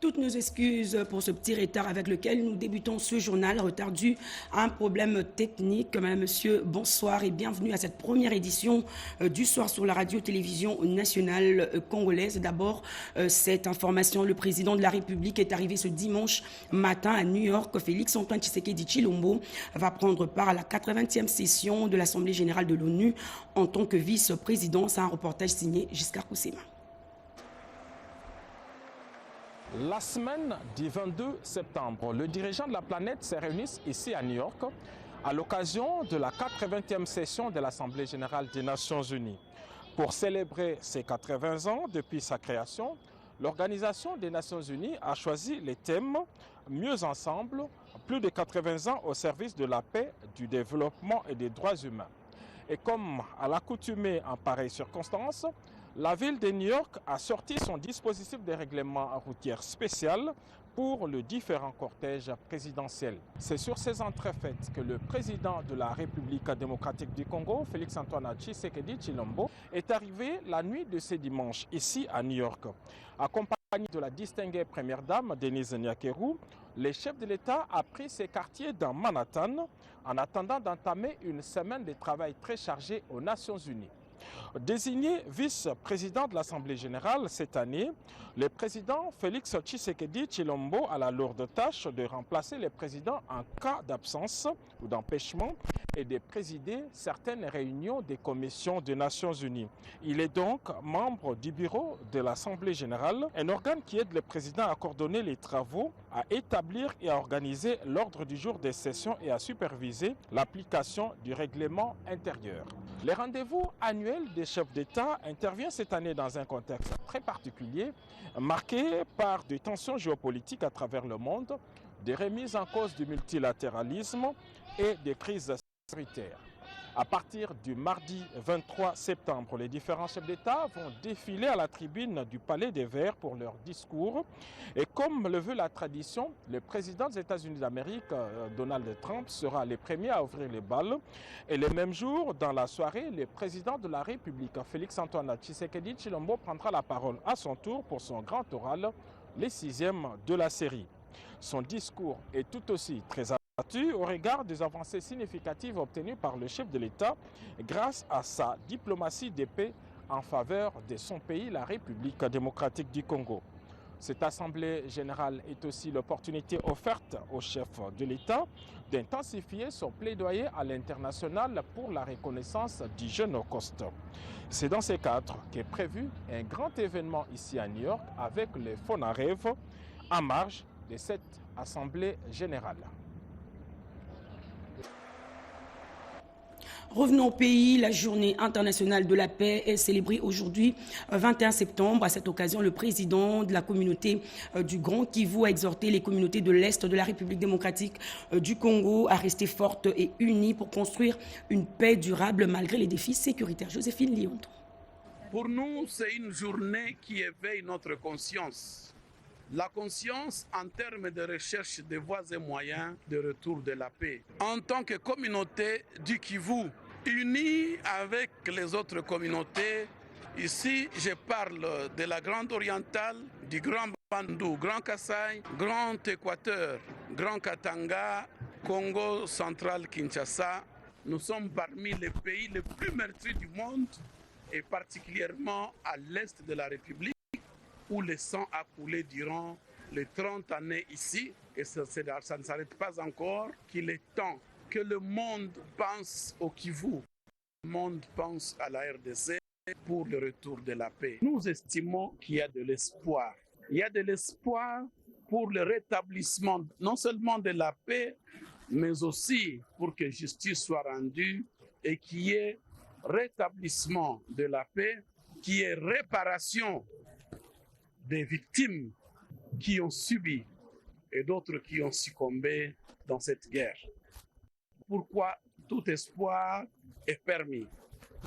Toutes nos excuses pour ce petit retard avec lequel nous débutons ce journal, retard dû à un problème technique. Madame, Monsieur, bonsoir et bienvenue à cette première édition du soir sur la radio-télévision nationale congolaise. D'abord, cette information, le président de la République est arrivé ce dimanche matin à New York. Félix Antoine Tshisekedi Tshilombo va prendre part à la 80e session de l'Assemblée générale de l'ONU en tant que vice-président. C'est un reportage signé Giscard Koussema. La semaine du 22 septembre, le dirigeant de la planète s'est réuni ici à New York à l'occasion de la 80e session de l'Assemblée générale des Nations unies. Pour célébrer ses 80 ans depuis sa création, l'Organisation des Nations unies a choisi les thèmes « Mieux ensemble », plus de 80 ans au service de la paix, du développement et des droits humains. Et comme à l'accoutumée en pareille circonstance, la ville de New York a sorti son dispositif de règlement routier spécial pour le différent cortège présidentiel. C'est sur ces entrées faites que le président de la République démocratique du Congo, Félix Antoine Tshisekedi Tshilombo, est arrivé la nuit de ce dimanche ici à New York. Accompagné de la distinguée première dame Denise Nyakeru, le chef de l'État a pris ses quartiers dans Manhattan en attendant d'entamer une semaine de travail très chargée aux Nations unies. Désigné vice-président de l'Assemblée générale cette année, le président Félix Tshisekedi Tshilombo a la lourde tâche de remplacer le président en cas d'absence ou d'empêchement et de présider certaines réunions des commissions des Nations unies. Il est donc membre du bureau de l'Assemblée générale, un organe qui aide le président à coordonner les travaux, à établir et à organiser l'ordre du jour des sessions et à superviser l'application du règlement intérieur. Les rendez-vous annuels des chefs d'État interviennent cette année dans un contexte très particulier, marqué par des tensions géopolitiques à travers le monde, des remises en cause du multilatéralisme et des crises sécuritaires. À partir du mardi 23 septembre, les différents chefs d'État vont défiler à la tribune du Palais des Verts pour leur discours. Et comme le veut la tradition, le président des États-Unis d'Amérique, Donald Trump, sera le premier à ouvrir les balles. Et le même jour, dans la soirée, le président de la République, Félix Antoine Tshisekedi Tshilombo, prendra la parole à son tour pour son grand oral, le 6e de la série. Son discours est tout aussi très au regard des avancées significatives obtenues par le chef de l'État grâce à sa diplomatie de paix en faveur de son pays, la République démocratique du Congo. Cette Assemblée générale est aussi l'opportunité offerte au chef de l'État d'intensifier son plaidoyer à l'international pour la reconnaissance du jeune Holocauste. C'est dans ce cadre qu'est prévu un grand événement ici à New York avec le Fonarev en marge de cette Assemblée générale. Revenons au pays, la journée internationale de la paix est célébrée aujourd'hui, 21 septembre. À cette occasion, le président de la communauté du Grand Kivu a exhorté les communautés de l'Est de la République démocratique du Congo à rester fortes et unies pour construire une paix durable malgré les défis sécuritaires. Joséphine Lyon. Pour nous, c'est une journée qui éveille notre conscience. La conscience en termes de recherche des voies et moyens de retour de la paix. En tant que communauté du Kivu, unie avec les autres communautés, ici je parle de la Grande Orientale, du Grand Bandou, Grand Kasaï, Grand Équateur, Grand Katanga, Congo central Kinshasa. Nous sommes parmi les pays les plus meurtris du monde et particulièrement à l'est de la République, où le sang a coulé durant les 30 années ici, et ça ne s'arrête pas encore, qu'il est temps que le monde pense au Kivu, le monde pense à la RDC pour le retour de la paix. Nous estimons qu'il y a de l'espoir. Il y a de l'espoir pour le rétablissement non seulement de la paix, mais aussi pour que justice soit rendue et qu'il y ait rétablissement de la paix, qu'il y ait réparation des victimes qui ont subi et d'autres qui ont succombé dans cette guerre. Pourquoi tout espoir est permis?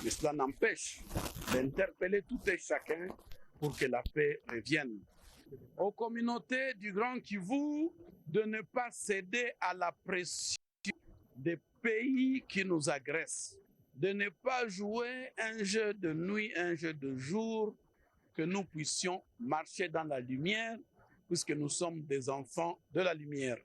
Mais cela n'empêche d'interpeller tout et chacun pour que la paix revienne. Aux communautés du Grand Kivu de ne pas céder à la pression des pays qui nous agressent, de ne pas jouer un jeu de nuit, un jeu de jour, que nous puissions marcher dans la lumière puisque nous sommes des enfants de la lumière.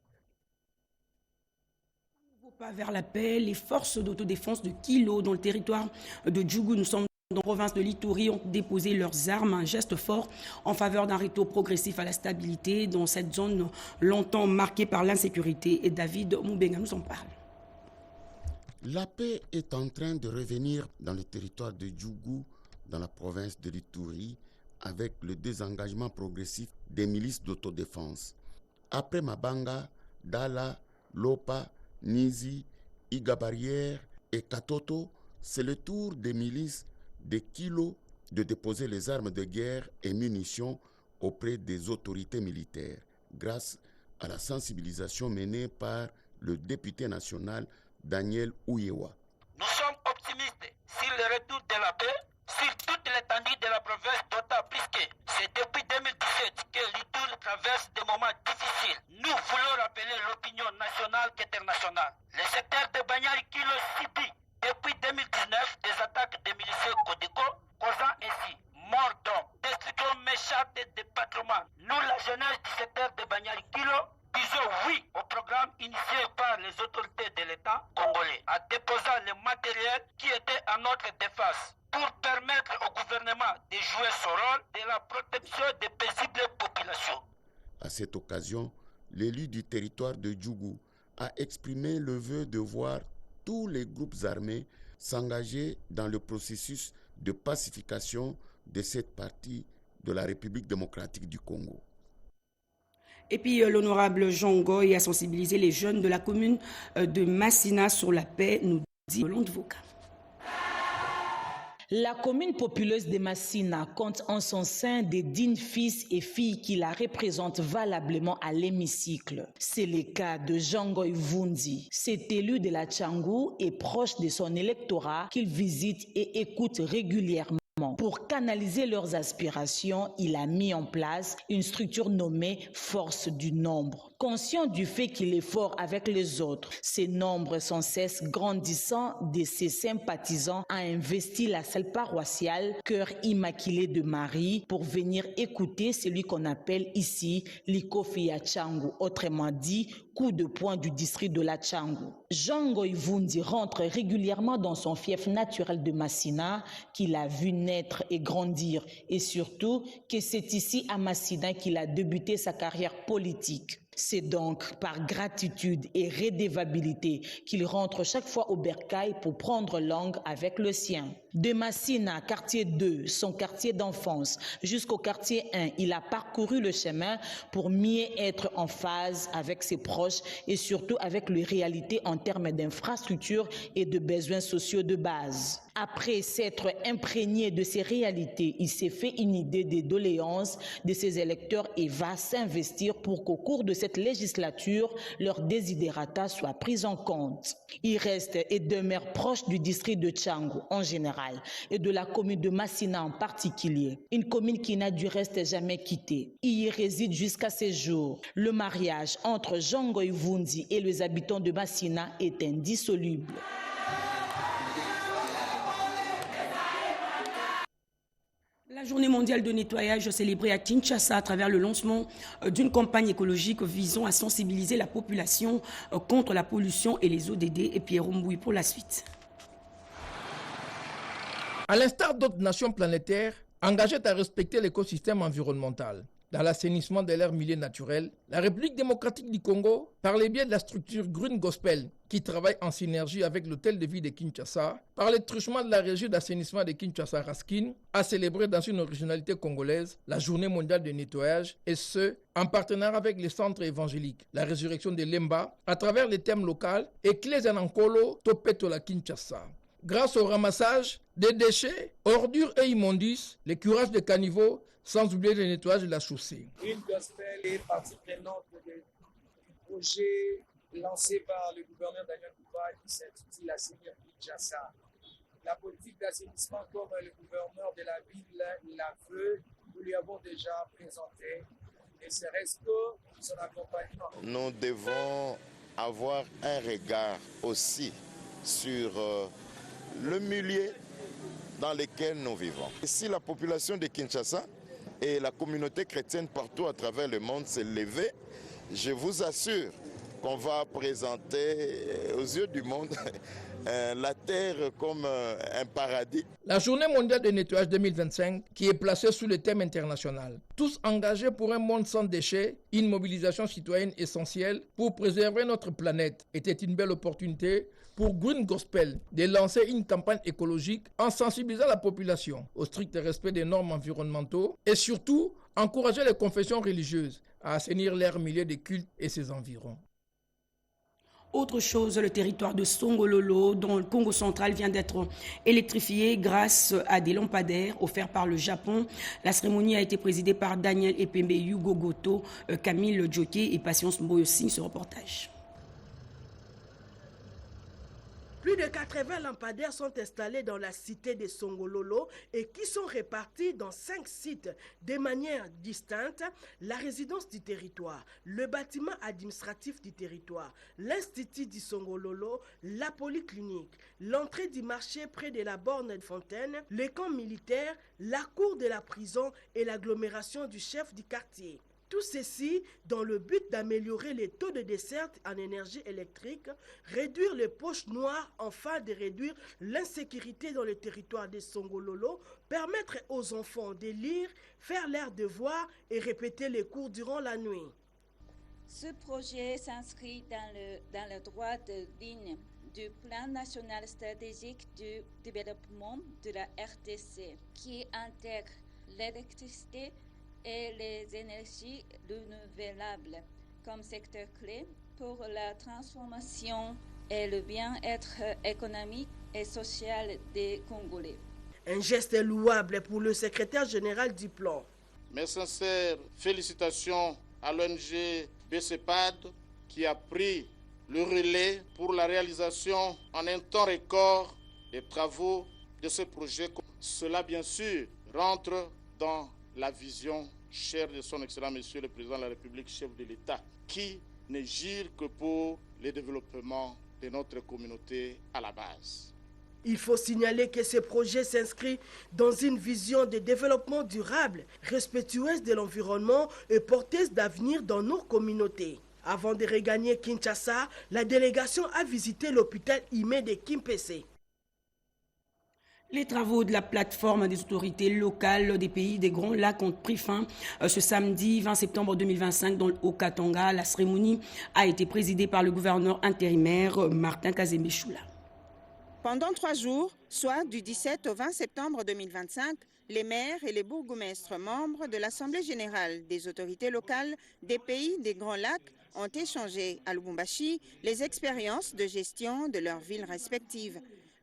Pas vers la paix, les forces d'autodéfense de Kilo dans le territoire de Djougou, nous sommes dans la province de l'Ituri, ont déposé leurs armes, un geste fort en faveur d'un retour progressif à la stabilité dans cette zone longtemps marquée par l'insécurité. Et David Moubenga nous en parle. La paix est en train de revenir dans le territoire de Djougou, dans la province de l'Ituri, avec le désengagement progressif des milices d'autodéfense. Après Mabanga, Dala, Lopa, Nizi, Igabarière et Katoto, c'est le tour des milices de Kilo de déposer les armes de guerre et munitions auprès des autorités militaires, grâce à la sensibilisation menée par le député national Daniel Ouyewa. Nous sommes optimistes sur le retour de la paix sur toute l'étendue de la province d'Ota, puisque c'est depuis 2017 que l'Ituri traverse des moments difficiles. Nous voulons rappeler l'opinion nationale qu'internationale. Le secteur de Banyari Kilo subit depuis 2019 des attaques des miliciens Kodeko, causant ainsi mort d'hommes, destruction méchante des patrimoines. Nous, la jeunesse du secteur de Banyari Kilo, disons oui au programme initié par les autorités de l'État congolais, en déposant le matériel qui était à notre défense pour permettre au gouvernement de jouer son rôle de la protection des paisibles populations. À cette occasion, l'élu du territoire de Djougou a exprimé le vœu de voir tous les groupes armés s'engager dans le processus de pacification de cette partie de la République démocratique du Congo. Et puis l'honorable Jean Goy a sensibilisé les jeunes de la commune de Massina sur la paix, nous dit Landvoka. La commune populeuse de Massina compte en son sein des dignes fils et filles qui la représentent valablement à l'hémicycle. C'est le cas de Jean-Goy Vundi. Cet élu de la Tchangou est proche de son électorat qu'il visite et écoute régulièrement. Pour canaliser leurs aspirations, il a mis en place une structure nommée Force du Nombre. Conscient du fait qu'il est fort avec les autres, ces nombres sans cesse grandissant de ses sympathisants a investi la salle paroissiale Cœur Immaculé de Marie pour venir écouter celui qu'on appelle ici l'Ikofi ya Tchangou, autrement dit coup de poing du district de la Tchangou. Jean Goïvundi rentre régulièrement dans son fief naturel de Massina qu'il a vu naître et grandir, et surtout que c'est ici à Massina qu'il a débuté sa carrière politique. C'est donc par gratitude et redevabilité qu'il rentre chaque fois au bercail pour prendre langue avec le sien. De Massina, quartier 2, son quartier d'enfance, jusqu'au quartier 1, il a parcouru le chemin pour mieux être en phase avec ses proches et surtout avec les réalités en termes d'infrastructures et de besoins sociaux de base. Après s'être imprégné de ces réalités, il s'est fait une idée des doléances de ses électeurs et va s'investir pour qu'au cours de cette législature, leurs desiderata soient pris en compte. Il reste et demeure proche du district de Tchangou en général et de la commune de Massina en particulier, une commune qui n'a du reste jamais quitté. Il y réside jusqu'à ces jours. Le mariage entre Jean Goïvundi et les habitants de Massina est indissoluble. La journée mondiale de nettoyage célébrée à Kinshasa à travers le lancement d'une campagne écologique visant à sensibiliser la population contre la pollution et les ODD. Et Pierre Mbouy pour la suite. À l'instar d'autres nations planétaires engagées à respecter l'écosystème environnemental, dans l'assainissement de leurs milieux naturels, la République démocratique du Congo, par le biais de la structure Green Gospel, qui travaille en synergie avec l'hôtel de ville de Kinshasa, par le truchement de la régie d'assainissement de Kinshasa Raskin, a célébré dans une originalité congolaise la journée mondiale de nettoyage, et ce, en partenariat avec les centres évangéliques, la résurrection de Lemba, à travers les thèmes locaux, Ecclesia Nankolo, Topetola Kinshasa. Grâce au ramassage des déchets, ordures et immondices, le curage des caniveaux, sans oublier le nettoyage de la chaussée. Green Gospel est partie prenante du projet lancé par le gouverneur Daniel Ouyewa qui s'intitule la Seigneur Kinshasa. La politique d'assainissement, comme le gouverneur de la ville la veut, nous lui avons déjà présenté, et c'est RESCO, son accompagnement. Nous devons avoir un regard aussi sur le milieu dans lequel nous vivons. Et si la population de Kinshasa et la communauté chrétienne partout à travers le monde s'est levée. Je vous assure qu'on va présenter aux yeux du monde la terre comme un paradis. La journée mondiale de nettoyage 2025, qui est placée sous le thème international « Tous engagés pour un monde sans déchets, une mobilisation citoyenne essentielle pour préserver notre planète » était une belle opportunité pour Green Gospel de lancer une campagne écologique en sensibilisant la population au strict respect des normes environnementaux et surtout encourager les confessions religieuses à assainir l'air milieu des cultes et ses environs. Autre chose, le territoire de Songololo, dans le Congo central, vient d'être électrifié grâce à des lampadaires offerts par le Japon. La cérémonie a été présidée par Daniel Epembe Yugogoto, Camille Djoké et Patience Mboyosi. Ce reportage. Plus de 80 lampadaires sont installés dans la cité de Songololo et qui sont répartis dans 5 sites de manière distincte: la résidence du territoire, le bâtiment administratif du territoire, l'institut du Songololo, la polyclinique, l'entrée du marché près de la borne de Fontaine, le camp militaire, la cour de la prison et l'agglomération du chef du quartier. Tout ceci dans le but d'améliorer les taux de desserte en énergie électrique, réduire les poches noires afin de réduire l'insécurité dans le territoire de Songololo, permettre aux enfants de lire, faire leurs devoirs et répéter les cours durant la nuit. Ce projet s'inscrit dans le droit de ligne du Plan national stratégique du développement de la RDC, qui intègre l'électricité et les énergies renouvelables comme secteur clé pour la transformation et le bien-être économique et social des Congolais. Un geste louable pour le secrétaire général du plan. Mes sincères félicitations à l'ONG BCPAD qui a pris le relais pour la réalisation en un temps record des travaux de ce projet. Cela, bien sûr, rentre dans la vision chère de son excellent Monsieur le Président de la République, chef de l'État, qui ne gire que pour le développement de notre communauté à la base. Il faut signaler que ce projet s'inscrit dans une vision de développement durable, respectueuse de l'environnement et porteuse d'avenir dans nos communautés. Avant de regagner Kinshasa, la délégation a visité l'hôpital Imé de Kimpese. Les travaux de la plateforme des autorités locales des pays des Grands Lacs ont pris fin ce samedi 20 septembre 2025 dans le Haut-Katanga. La cérémonie a été présidée par le gouverneur intérimaire Martin Kazembe Choula. Pendant 3 jours, soit du 17 au 20 septembre 2025, les maires et les bourgmestres membres de l'Assemblée générale des autorités locales des pays des Grands Lacs ont échangé à Lubumbashi les expériences de gestion de leurs villes respectives.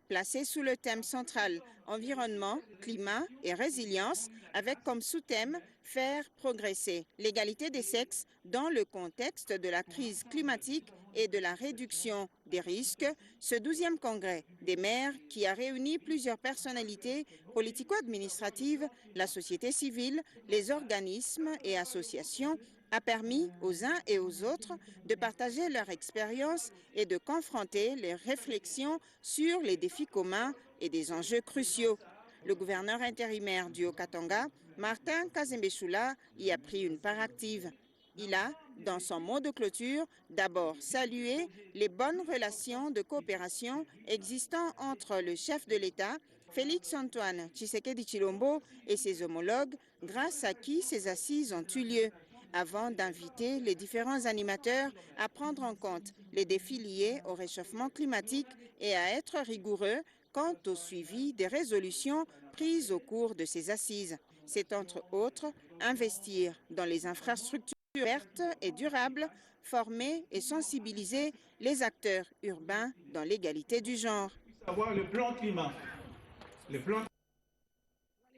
Placé sous le thème central environnement, climat et résilience, avec comme sous-thème faire progresser l'égalité des sexes dans le contexte de la crise climatique et de la réduction des risques, ce 12e congrès des maires qui a réuni plusieurs personnalités politico-administratives, la société civile, les organismes et associations a permis aux uns et aux autres de partager leur expérience et de confronter les réflexions sur les défis communs et des enjeux cruciaux. Le gouverneur intérimaire du Haut-Katanga, Martin Kazembe Choula, y a pris une part active. Il a, dans son mot de clôture, d'abord salué les bonnes relations de coopération existant entre le chef de l'État, Félix-Antoine Tshisekedi Tshilombo, et ses homologues, grâce à qui ces assises ont eu lieu, avant d'inviter les différents animateurs à prendre en compte les défis liés au réchauffement climatique et à être rigoureux quant au suivi des résolutions prises au cours de ces assises. C'est entre autres investir dans les infrastructures vertes et durables, former et sensibiliser les acteurs urbains dans l'égalité du genre. Le plan climat.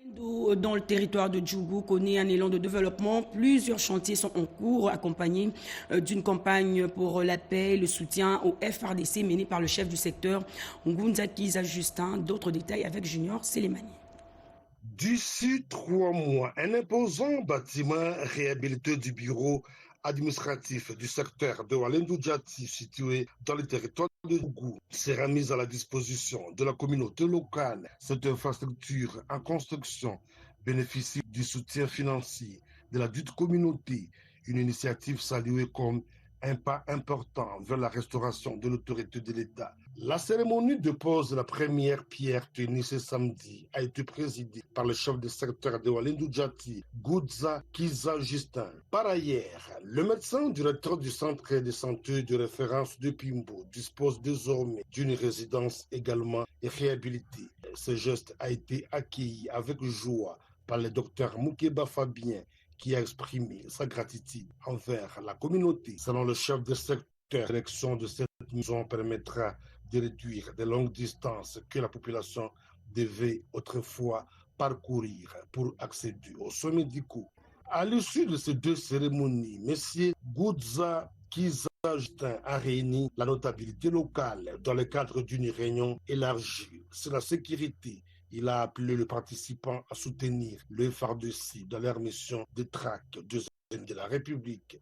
Dans le territoire de Djougou connaît un élan de développement. Plusieurs chantiers sont en cours, accompagnés d'une campagne pour la paix, le soutien au FRDC mené par le chef du secteur, Ngunza Kiza Justin. D'autres détails avec Junior Selemani. D'ici 3 mois, un imposant bâtiment réhabilité du bureau administratif du secteur de Walendu Djati, situé dans le territoire de Djougou, sera mise à la disposition de la communauté locale. Cette infrastructure en construction bénéficient du soutien financier de la dite communauté, une initiative saluée comme un pas important vers la restauration de l'autorité de l'État. La cérémonie de pose de la première pierre tenue ce samedi a été présidée par le chef de secteur de Walendu Djati, Goudza Kiza Justin. Par ailleurs, le médecin directeur du centre de santé de référence de Pimbo dispose désormais d'une résidence également réhabilitée. Ce geste a été accueilli avec joie par le docteur Moukeba Fabien, qui a exprimé sa gratitude envers la communauté. Selon le chef de secteur, l'érection de cette maison permettra de réduire les longues distances que la population devait autrefois parcourir pour accéder aux soins médicaux. À l'issue de ces deux cérémonies, M. Goudza Kiza Justin a réuni la notabilité locale dans le cadre d'une réunion élargie sur la sécurité. Il a appelé les participants à soutenir le FARDC dans leur mission de traque de la République.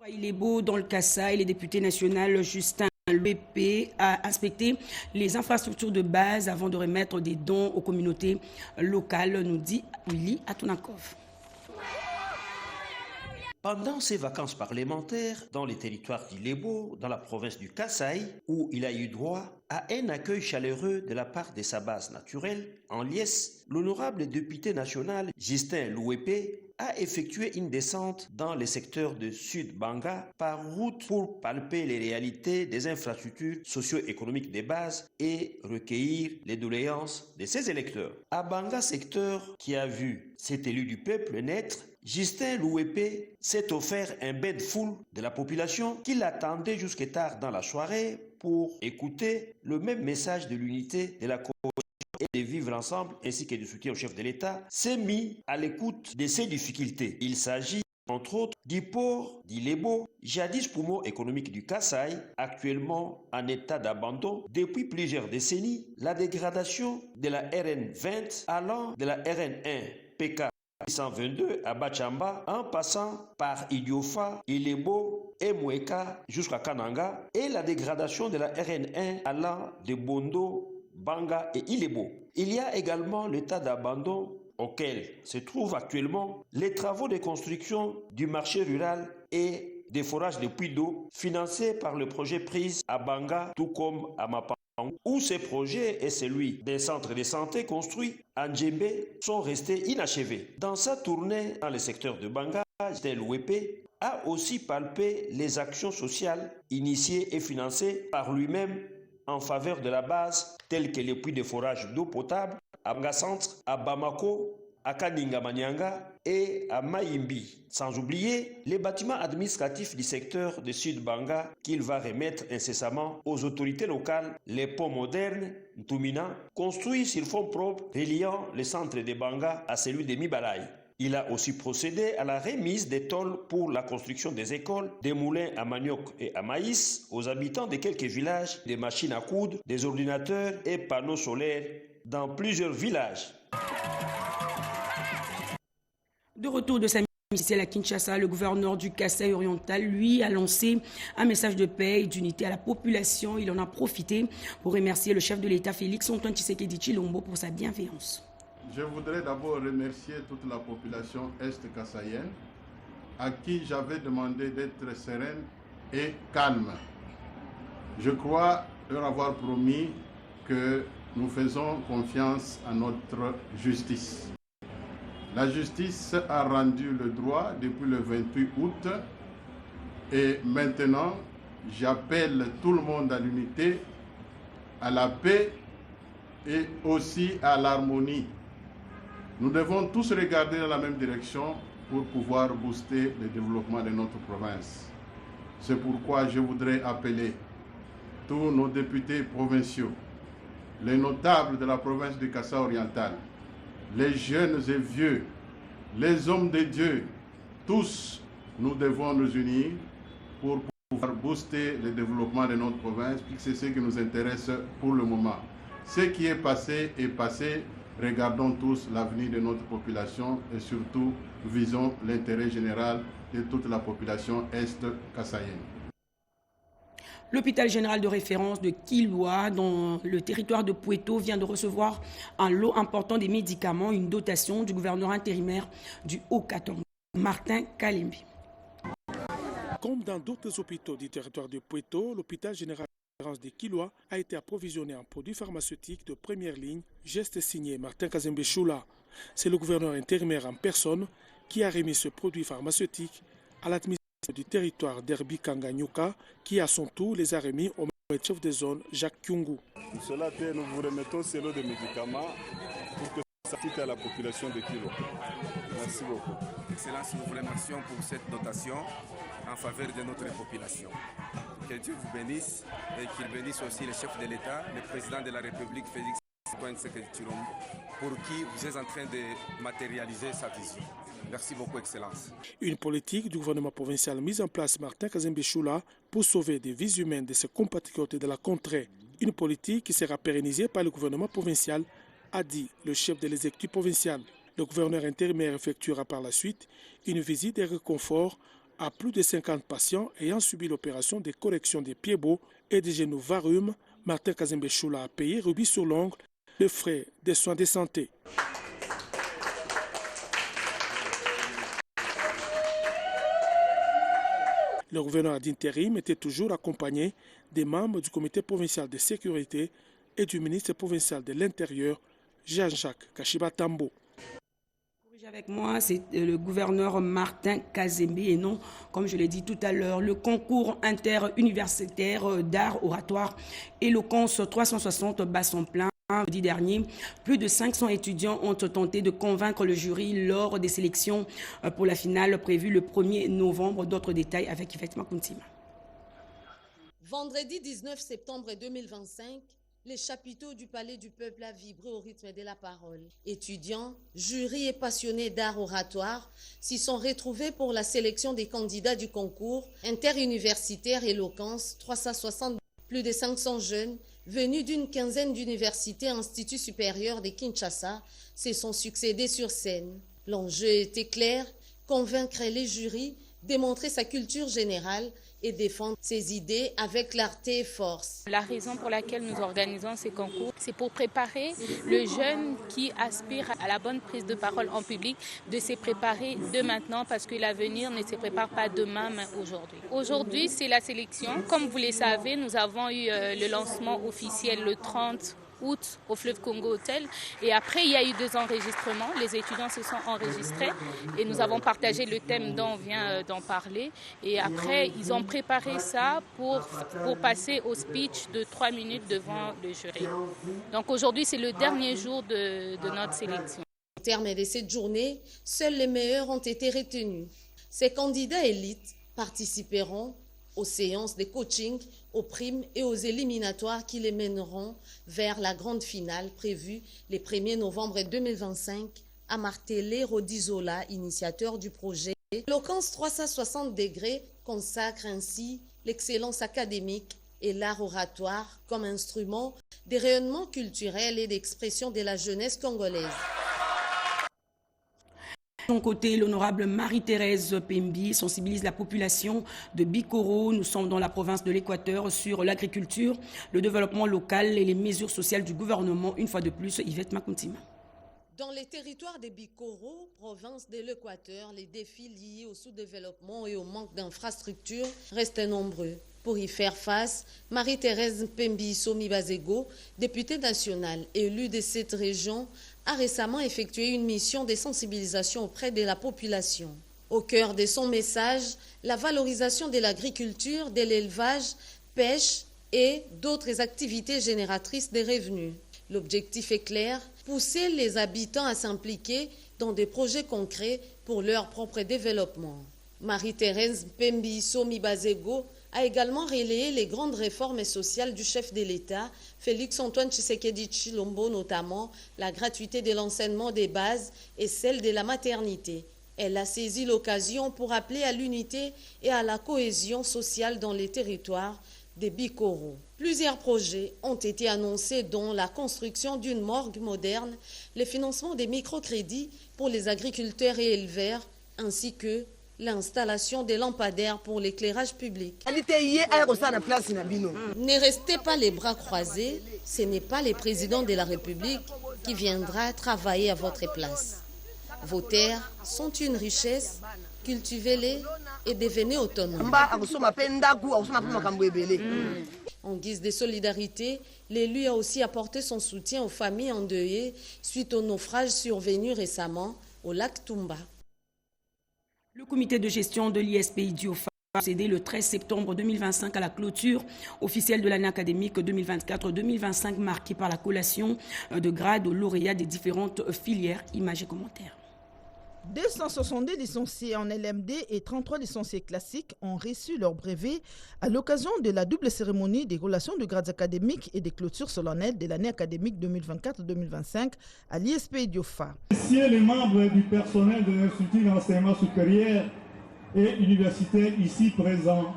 Il est beau dans le Kasaï, le député national Justin Louepé a inspecté les infrastructures de base avant de remettre des dons aux communautés locales, nous dit Willy Atunakov. Pendant ses vacances parlementaires dans les territoires d'Ilebo, dans la province du Kasaï, où il a eu droit à un accueil chaleureux de la part de sa base naturelle, en liesse, l'honorable député national Justin Louepé a effectué une descente dans les secteurs de Sud-Banga par route pour palper les réalités des infrastructures socio-économiques de base et recueillir les doléances de ses électeurs. À Banga secteur qui a vu cet élu du peuple naître, Justin Louepé s'est offert un bain de foule de la population qui l'attendait jusqu'à tard dans la soirée pour écouter le même message de l'unité de la coalition et de vivre ensemble ainsi que du soutien au chef de l'État, s'est mis à l'écoute de ses difficultés. Il s'agit entre autres du port d'Ilebo, jadis poumon économique du Kasaï, actuellement en état d'abandon depuis plusieurs décennies, la dégradation de la RN20 allant de la RN1 PK 122 à Bachamba en passant par Idiofa, Ilebo et Mweka jusqu'à Kananga et la dégradation de la RN1 allant de Bondo, Banga et Ilebo. Il y a également l'état d'abandon auquel se trouvent actuellement les travaux de construction du marché rural et des forages de puits d'eau financés par le projet Prise à Banga tout comme à Mapa, où ces projets et celui d'un centre de santé construit à Ndjembe sont restés inachevés. Dans sa tournée dans le secteur de Banga, Justin Louepé a aussi palpé les actions sociales initiées et financées par lui-même en faveur de la base, telles que les puits de forage d'eau potable à Banga Centre, à Bamako, à Kaninga Manyanga et à Maïmbi. Sans oublier les bâtiments administratifs du secteur de Sud-Banga qu'il va remettre incessamment aux autorités locales, les ponts modernes, Ntumina, construits sur fonds propres reliant le centre de Banga à celui de Mibalaï. Il a aussi procédé à la remise des tôles pour la construction des écoles, des moulins à manioc et à maïs aux habitants de quelques villages, des machines à coudre, des ordinateurs et panneaux solaires dans plusieurs villages. De retour de sa mission à Kinshasa, le gouverneur du Kasaï oriental, lui, a lancé un message de paix et d'unité à la population. Il en a profité pour remercier le chef de l'État, Félix Antoine Tshisekedi Tshilombo, pour sa bienveillance. Je voudrais d'abord remercier toute la population est-kassaïenne à qui j'avais demandé d'être sereine et calme. Je crois leur avoir promis que nous faisons confiance à notre justice. La justice a rendu le droit depuis le 28 août et maintenant j'appelle tout le monde à l'unité, à la paix et aussi à l'harmonie. Nous devons tous regarder dans la même direction pour pouvoir booster le développement de notre province. C'est pourquoi je voudrais appeler tous nos députés provinciaux, les notables de la province du Kasaï oriental, les jeunes et vieux, les hommes de Dieu, tous nous devons nous unir pour pouvoir booster le développement de notre province, puisque c'est ce qui nous intéresse pour le moment. Ce qui est passé, regardons tous l'avenir de notre population et surtout visons l'intérêt général de toute la population est-kassaïenne. L'hôpital général de référence de Kilwa, dans le territoire de Pueto, vient de recevoir un lot important des médicaments, une dotation du gouverneur intérimaire du Haut-Katanga, Martin Kalembi. Comme dans d'autres hôpitaux du territoire de Pueto, l'hôpital général de référence de Kilwa a été approvisionné en produits pharmaceutiques de première ligne, geste signé Martin Kazembe Choula. C'est le gouverneur intérimaire en personne qui a remis ce produit pharmaceutique à l'administration du territoire d'Herbi Kanganyuka, qui à son tour les a remis au chef de zone Jacques Kyungu. Pour cela, nous vous remettons ce lot de médicaments pour que ça quitte à la population de Kilwa. Merci beaucoup. Excellence, nous vous remercions pour cette dotation en faveur de notre population. Que Dieu vous bénisse et qu'il bénisse aussi le chef de l'État, le président de la République, Félix Tshisekedi Tshilombo, pour qui vous êtes en train de matérialiser sa vision. Merci beaucoup, Excellence. Une politique du gouvernement provincial mise en place Martin Kazembe Choula pour sauver des vies humaines de ses compatriotes de la contrée. Une politique qui sera pérennisée par le gouvernement provincial, a dit le chef de l'exécutif provincial. Le gouverneur intérimaire effectuera par la suite une visite de réconfort à plus de 50 patients ayant subi l'opération de correction des pieds beaux et des genoux varum. Martin Kazembe Choula a payé rubis sur l'ongle les frais des soins de santé. Le gouverneur d'intérim était toujours accompagné des membres du comité provincial de sécurité et du ministre provincial de l'Intérieur, Jean-Jacques Kashiba-Tambo. Avec moi, c'est le gouverneur Martin Kazembe et non, comme je l'ai dit tout à l'heure, le concours interuniversitaire d'art oratoire Éloquence 360 Basson-Plein. Jeudi dernier, plus de 500 étudiants ont tenté de convaincre le jury lors des sélections pour la finale prévue le 1er novembre. D'autres détails avec Yvette Makuntima. Vendredi 19 septembre 2025, les chapiteaux du Palais du Peuple a vibré au rythme de la parole. Étudiants, jurys et passionnés d'art oratoire s'y sont retrouvés pour la sélection des candidats du concours interuniversitaire Éloquence 360. Plus de 500 jeunes venus d'une quinzaine d'universités et instituts supérieurs de Kinshasa se sont succédés sur scène. L'enjeu était clair, convaincre les jurys, démontrer sa culture générale et défendre ses idées avec clarté et force. La raison pour laquelle nous organisons ces concours, c'est pour préparer le jeune qui aspire à la bonne prise de parole en public, de se préparer de maintenant parce que l'avenir ne se prépare pas demain, mais aujourd'hui. Aujourd'hui, c'est la sélection. Comme vous le savez, nous avons eu le lancement officiel le 30 août au Fleuve Congo Hotel et après il y a eu 2 enregistrements, les étudiants se sont enregistrés et nous avons partagé le thème dont on vient d'en parler et après ils ont préparé ça pour passer au speech de 3 minutes devant le jury. Donc aujourd'hui c'est le dernier jour de notre sélection. Au terme de cette journée, seuls les meilleurs ont été retenus. Ces candidats élites participeront aux séances de coaching, aux primes et aux éliminatoires qui les mèneront vers la grande finale prévue le 1er novembre 2025, a martelé Rodizola, initiateur du projet. Éloquence 360 degrés consacre ainsi l'excellence académique et l'art oratoire comme instrument de rayonnement culturel et d'expression de la jeunesse congolaise. De son côté, l'honorable Marie-Thérèse Pembi sensibilise la population de Bikoro. Nous sommes dans la province de l'Équateur sur l'agriculture, le développement local et les mesures sociales du gouvernement. Une fois de plus, Yvette Makuntima. Dans les territoires de Bikoro, province de l'Équateur, les défis liés au sous-développement et au manque d'infrastructures restent nombreux. Pour y faire face, Marie-Thérèse Pembi Somi-Bazego, députée nationale élue de cette région, a récemment effectué une mission de sensibilisation auprès de la population. Au cœur de son message, la valorisation de l'agriculture, de l'élevage, pêche et d'autres activités génératrices de revenus. L'objectif est clair, pousser les habitants à s'impliquer dans des projets concrets pour leur propre développement. Marie-Thérèse Pembi Somi-Bazego a également relayé les grandes réformes sociales du chef de l'État, Félix-Antoine Tshisekedi Tshilombo, notamment la gratuité de l'enseignement des bases et celle de la maternité. Elle a saisi l'occasion pour appeler à l'unité et à la cohésion sociale dans les territoires des Bikoro. Plusieurs projets ont été annoncés, dont la construction d'une morgue moderne, le financement des microcrédits pour les agriculteurs et éleveurs, ainsi que l'installation des lampadaires pour l'éclairage public. Ne restez pas les bras croisés, ce n'est pas le président de la République qui viendra travailler à votre place. Vos terres sont une richesse, cultivez-les et devenez autonomes. En guise de solidarité, l'élu a aussi apporté son soutien aux familles endeuillées suite au naufrage survenu récemment au lac Tumba. Le comité de gestion de l'ISPI Diofa a procédé le 13 septembre 2025 à la clôture officielle de l'année académique 2024-2025 marquée par la collation de grades aux lauréats des différentes filières. Images et commentaires. 262 licenciés en LMD et 33 licenciés classiques ont reçu leur brevet à l'occasion de la double cérémonie des relations de grades académiques et des clôtures solennelles de l'année académique 2024-2025 à l'ISPI Diofa. Messieurs les membres du personnel de l'Institut d'enseignement supérieur et universitaire ici présents,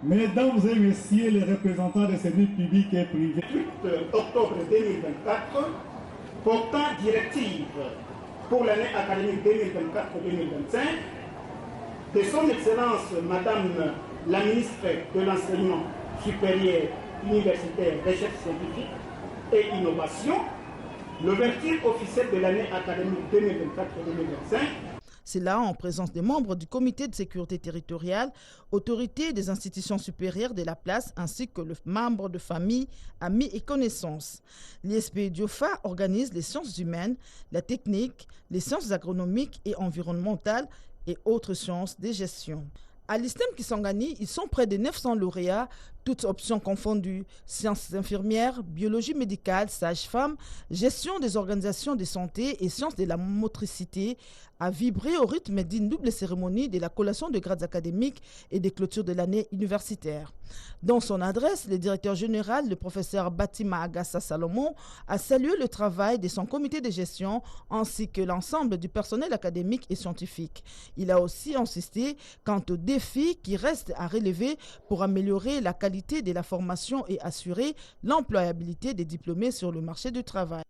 mesdames et messieurs les représentants des services publics et privés, 8 octobre 2024, portant directive pour l'année académique 2024-2025, de son Excellence Madame la ministre de l'Enseignement supérieur, universitaire, recherche scientifique et innovation, l'ouverture officielle de l'année académique 2024-2025. C'est là en présence des membres du comité de sécurité territoriale, autorités des institutions supérieures de la place ainsi que le membre de famille, amis et connaissances. L'ISPI Diofa organise les sciences humaines, la technique, les sciences agronomiques et environnementales et autres sciences de gestion. À l'ISTEM Kisangani, ils sont près de 900 lauréats, toutes options confondues, sciences infirmières, biologie médicale, sage-femme, gestion des organisations de santé et sciences de la motricité, a vibré au rythme d'une double cérémonie de la collation de grades académiques et des clôtures de l'année universitaire. Dans son adresse, le directeur général, le professeur Batima Agassa Salomon, a salué le travail de son comité de gestion ainsi que l'ensemble du personnel académique et scientifique. Il a aussi insisté quant aux défis qui restent à relever pour améliorer la qualité de la formation et assurer l'employabilité des diplômés sur le marché du travail.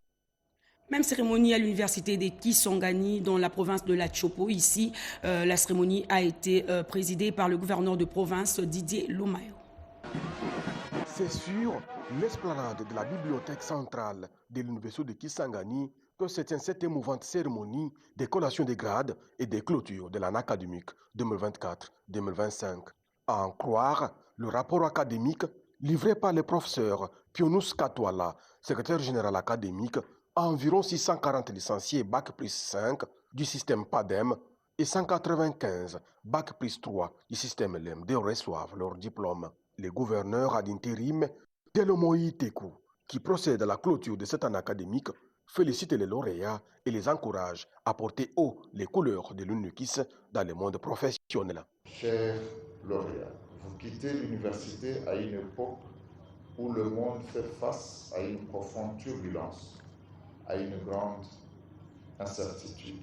Même cérémonie à l'université des Kisangani dans la province de la Chopo. Ici, la cérémonie a été présidée par le gouverneur de province Didier Lomayo. C'est sur l'esplanade de la bibliothèque centrale de l'université de Kisangani que se tient cette émouvante cérémonie des collations des grades et des clôtures de l'année académique 2024-2025. À en croire le rapport académique livré par le professeur Pionous Katwala, secrétaire général académique, à environ 640 licenciés Bac plus 5 du système PADEM et 195 Bac plus 3 du système LMD reçoivent leur diplôme. Le gouverneur ad intérim, Telomoï Tekou, qui procède à la clôture de cette année académique, félicite les lauréats et les encourage à porter haut les couleurs de l'UNUKIS dans le monde professionnel. Chers lauréats, vous quittez l'université à une époque où le monde fait face à une profonde turbulence, à une grande incertitude.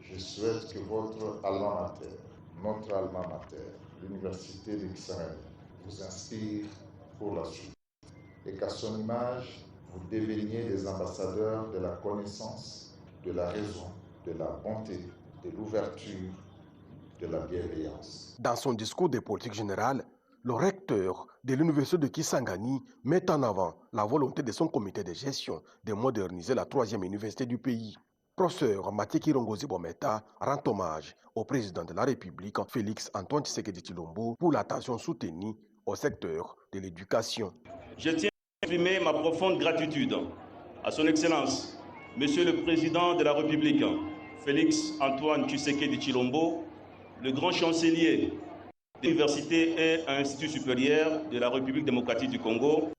Je souhaite que votre alma mater, notre alma mater, l'université de Kisangani, vous inspire pour la suite et qu'à son image, vous deveniez des ambassadeurs de la connaissance, de la raison, de la bonté, de l'ouverture, de la bienveillance. Dans son discours de politique générale, le recteur de l'université de Kisangani met en avant la volonté de son comité de gestion de moderniser la troisième université du pays. Professeur Mathieu Kirongozi Bometa rend hommage au président de la République, Félix Antoine Tshisekedi Tshilombo, pour l'attention soutenue au secteur de l'éducation. Je tiens à exprimer ma profonde gratitude à son Excellence, Monsieur le Président de la République, Félix Antoine Tshisekedi Tshilombo, le grand chancelier de l'Université et Institut supérieur de la République démocratique du Congo.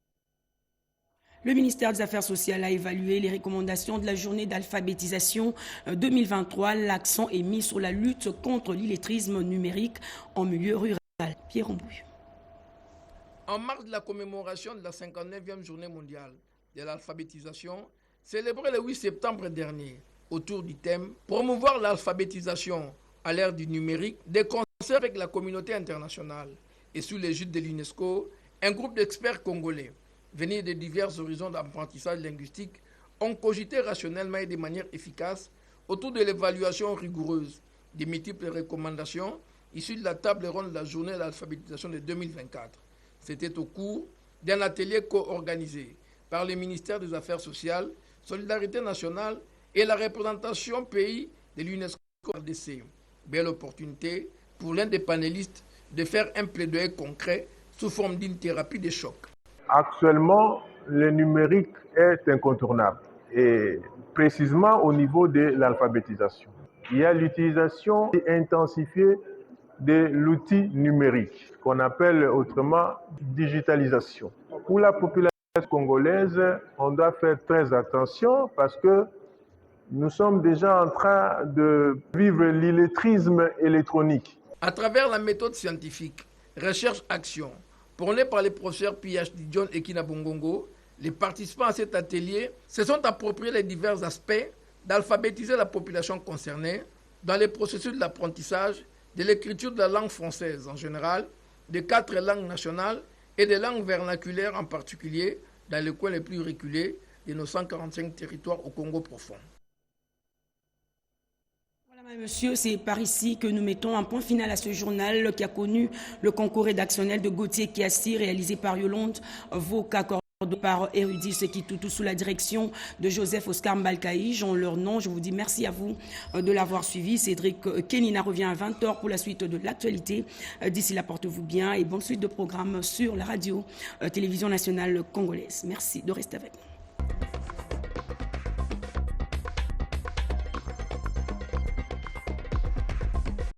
Le ministère des Affaires sociales a évalué les recommandations de la journée d'alphabétisation 2023. L'accent est mis sur la lutte contre l'illettrisme numérique en milieu rural. Pierre Ombouille. En marge de la commémoration de la 59e journée mondiale de l'alphabétisation, célébrée le 8 septembre dernier, autour du thème « Promouvoir l'alphabétisation à l'ère du numérique », des concerts avec la communauté internationale et sous l'égide de l'UNESCO, un groupe d'experts congolais venus de divers horizons d'apprentissage linguistique ont cogité rationnellement et de manière efficace autour de l'évaluation rigoureuse des multiples recommandations issues de la table ronde de la journée de l'alphabétisation de 2024. C'était au cours d'un atelier co-organisé par le ministère des Affaires sociales, Solidarité nationale et la représentation pays de l'UNESCO RDC. Belle opportunité pour l'un des panélistes de faire un plaidoyer concret sous forme d'une thérapie de choc. Actuellement, le numérique est incontournable et précisément au niveau de l'alphabétisation. Il y a l'utilisation intensifiée de l'outil numérique qu'on appelle autrement digitalisation. Pour la population congolaise, on doit faire très attention parce que nous sommes déjà en train de vivre l'illettrisme électronique. À travers la méthode scientifique, recherche-action, prônée par les professeurs PhD John et Kina Bongongo, les participants à cet atelier se sont appropriés les divers aspects d'alphabétiser la population concernée dans les processus de l'apprentissage, de l'écriture de la langue française en général, des 4 langues nationales et des langues vernaculaires en particulier dans les coins les plus reculés de nos 145 territoires au Congo profond. Monsieur, c'est par ici que nous mettons un point final à ce journal qui a connu le concours rédactionnel de Gauthier Kiassi réalisé par Yolande Voka, par Érudit Sekitoutou sous la direction de Joseph Oscar Mbalkaïj. En leur nom, je vous dis merci à vous de l'avoir suivi. Cédric Kenina revient à 20h pour la suite de l'actualité. D'ici là, portez-vous bien et bonne suite de programmes sur la radio-télévision nationale congolaise. Merci de rester avec nous.